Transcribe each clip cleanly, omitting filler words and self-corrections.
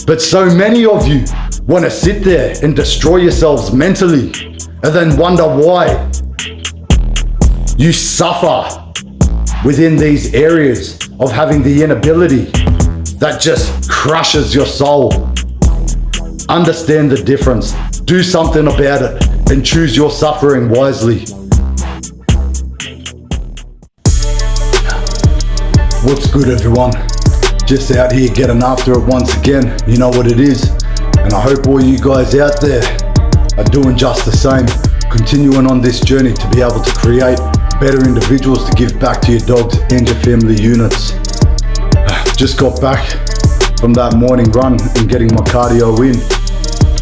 But so many of you want to sit there and destroy yourselves mentally and then wonder why you suffer within these areas of having the inability that just crushes your soul. Understand the difference. Do something about it and choose your suffering wisely. What's good, everyone? Just out here getting after it once again. You know what it is. And I hope all you guys out there are doing just the same. Continuing on this journey to be able to create better individuals to give back to your dogs and your family units. Just got back from that morning run and getting my cardio in.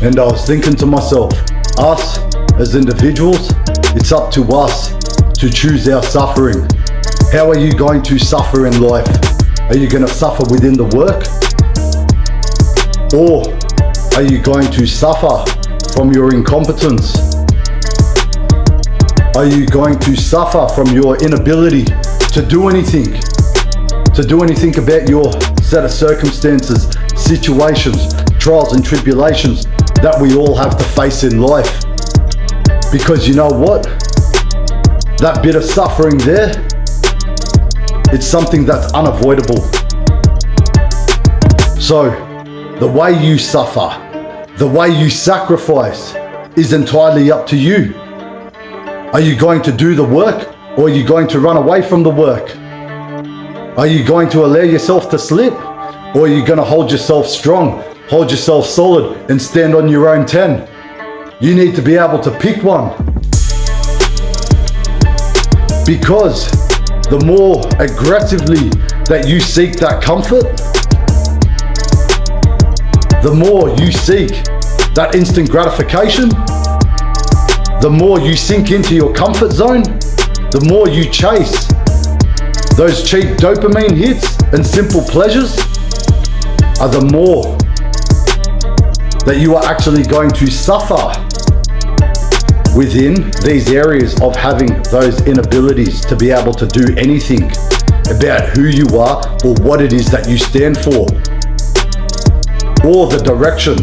And I was thinking to myself, us as individuals, it's up to us to choose our suffering. How are you going to suffer in life? Are you going to suffer within the work? Or are you going to suffer from your incompetence? Are you going to suffer from your inability to do anything? To do anything about your set of circumstances, situations, trials and tribulations that we all have to face in life? Because you know what? That bit of suffering there, it's something that's unavoidable. So, the way you suffer, the way you sacrifice is entirely up to you. Are you going to do the work, or are you going to run away from the work? Are you going to allow yourself to slip, or are you going to hold yourself strong, hold yourself solid, and stand on your own 10? You need to be able to pick one. Because the more aggressively that you seek that comfort, the more you seek that instant gratification, the more you sink into your comfort zone, the more you chase those cheap dopamine hits and simple pleasures, are the more that you are actually going to suffer within these areas of having those inabilities to be able to do anything about who you are or what it is that you stand for, or the direction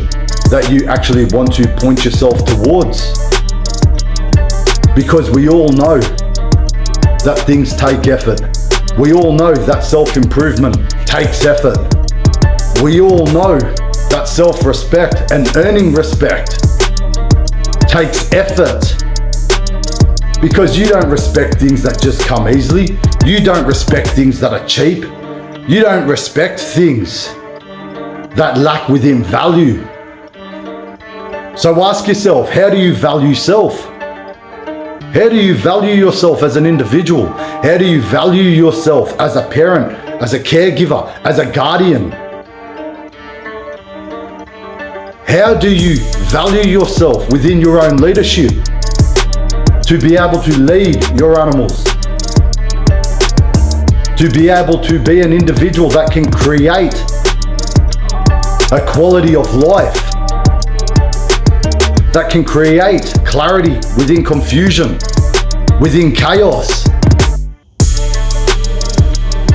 that you actually want to point yourself towards. Because we all know that things take effort. We all know that self-improvement takes effort. We all know that self-respect and earning respect takes effort. Because you don't respect things that just come easily. You don't respect things that are cheap. You don't respect things that lack within value. So ask yourself, how do you value self? How do you value yourself as an individual? How do you value yourself as a parent, as a caregiver, as a guardian? How do you value yourself within your own leadership to be able to lead your animals? To be able to be an individual that can create a quality of life, that can create clarity within confusion, within chaos.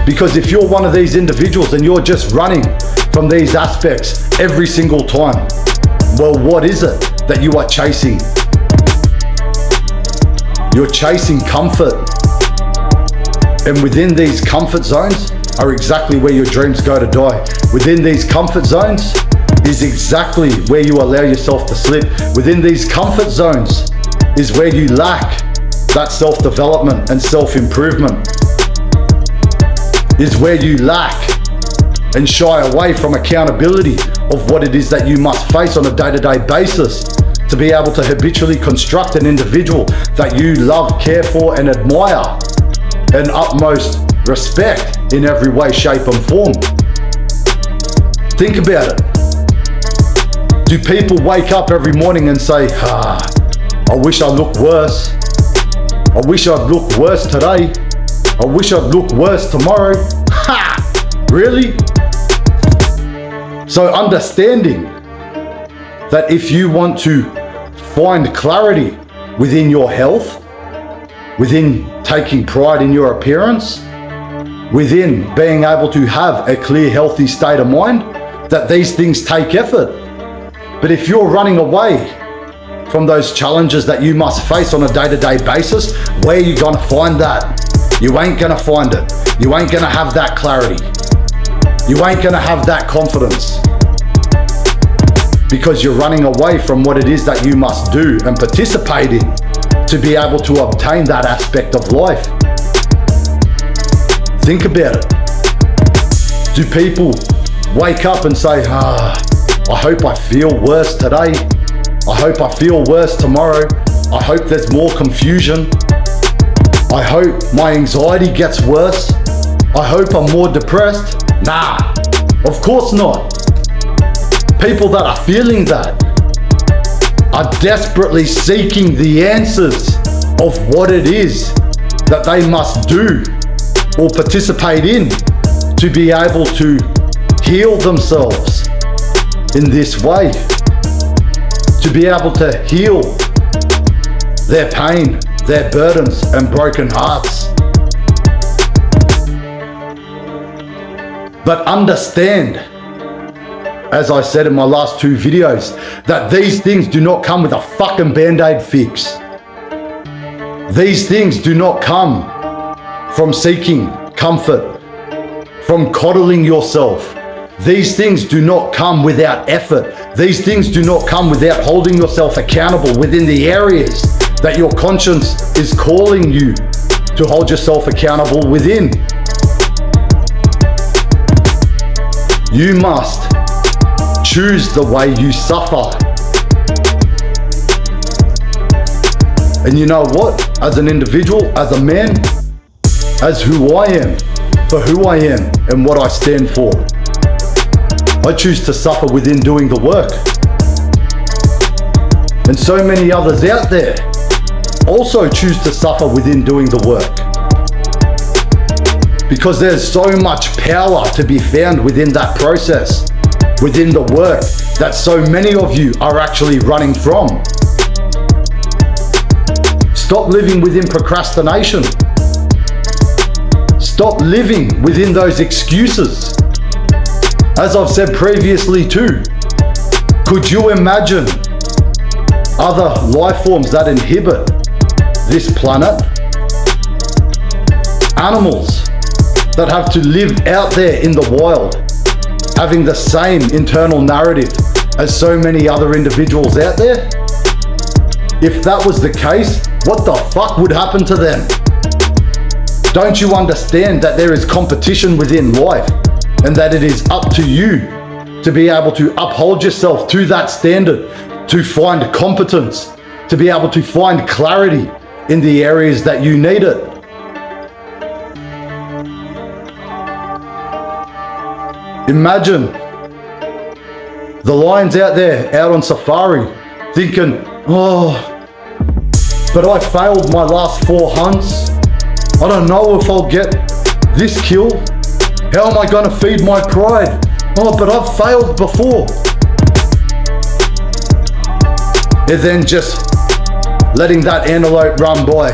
Because if you're one of these individuals and you're just running from these aspects every single time, well, what is it that you are chasing? You're chasing comfort. And within these comfort zones are exactly where your dreams go to die. Within these comfort zones is exactly where you allow yourself to slip. Within these comfort zones is where you lack that self-development and self-improvement. Is where you lack and shy away from accountability of what it is that you must face on a day-to-day basis to be able to habitually construct an individual that you love, care for, and admire, and utmost respect in every way, shape, and form. Think about it. Do people wake up every morning and say, I wish I looked worse. I wish I'd look worse today. I wish I'd look worse tomorrow. Ha! Really? So understanding that if you want to find clarity within your health, within taking pride in your appearance, within being able to have a clear, healthy state of mind, that these things take effort. But if you're running away from those challenges that you must face on a day-to-day basis, where are you gonna find that? You ain't gonna find it. You ain't gonna have that clarity. You ain't gonna have that confidence, because you're running away from what it is that you must do and participate in to be able to obtain that aspect of life. Think about it. Do people wake up and say, I hope I feel worse today. I hope I feel worse tomorrow. I hope there's more confusion. I hope my anxiety gets worse. I hope I'm more depressed. Nah, of course not. People that are feeling that are desperately seeking the answers of what it is that they must do or participate in to be able to heal themselves in this way, to be able to heal their pain, their burdens and broken hearts. But understand, as I said in my last 2 videos, that these things do not come with a fucking band-aid fix. These things do not come from seeking comfort, from coddling yourself. These things do not come without effort. These things do not come without holding yourself accountable within the areas that your conscience is calling you to hold yourself accountable within. You must choose the way you suffer. And you know what? As an individual, as a man, as who I am, for who I am and what I stand for, I choose to suffer within doing the work. And so many others out there also choose to suffer within doing the work. Because there's so much power to be found within that process, within the work that so many of you are actually running from. Stop living within procrastination. Stop living within those excuses. As I've said previously too, could you imagine other life forms that inhabit this planet? Animals that have to live out there in the wild, having the same internal narrative as so many other individuals out there? If that was the case, what the fuck would happen to them? Don't you understand that there is competition within life and that it is up to you to be able to uphold yourself to that standard, to find competence, to be able to find clarity in the areas that you need it? Imagine the lions out there, out on safari, thinking, but I failed my last 4 hunts. I don't know if I'll get this kill. How am I gonna feed my pride? But I've failed before. And then just letting that antelope run by.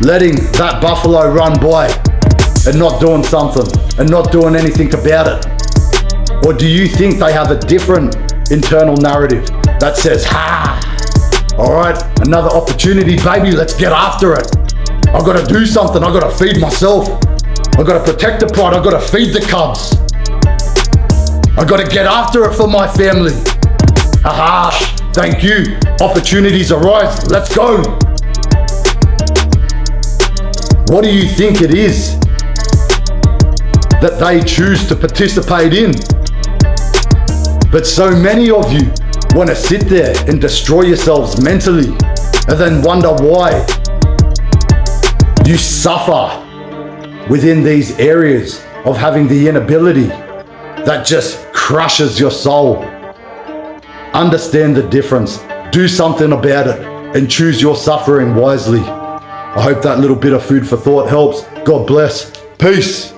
Letting that buffalo run by and not doing something and not doing anything about it. Or do you think they have a different internal narrative that says, all right, another opportunity, baby, let's get after it. I gotta do something, I gotta feed myself. I gotta protect the pride, I gotta feed the cubs. I gotta get after it for my family. Thank you, opportunities arise, let's go. What do you think it is that they choose to participate in? But so many of you want to sit there and destroy yourselves mentally and then wonder why you suffer within these areas of having the inability that just crushes your soul. Understand the difference, do something about it, and choose your suffering wisely. I hope that little bit of food for thought helps. God bless. Peace.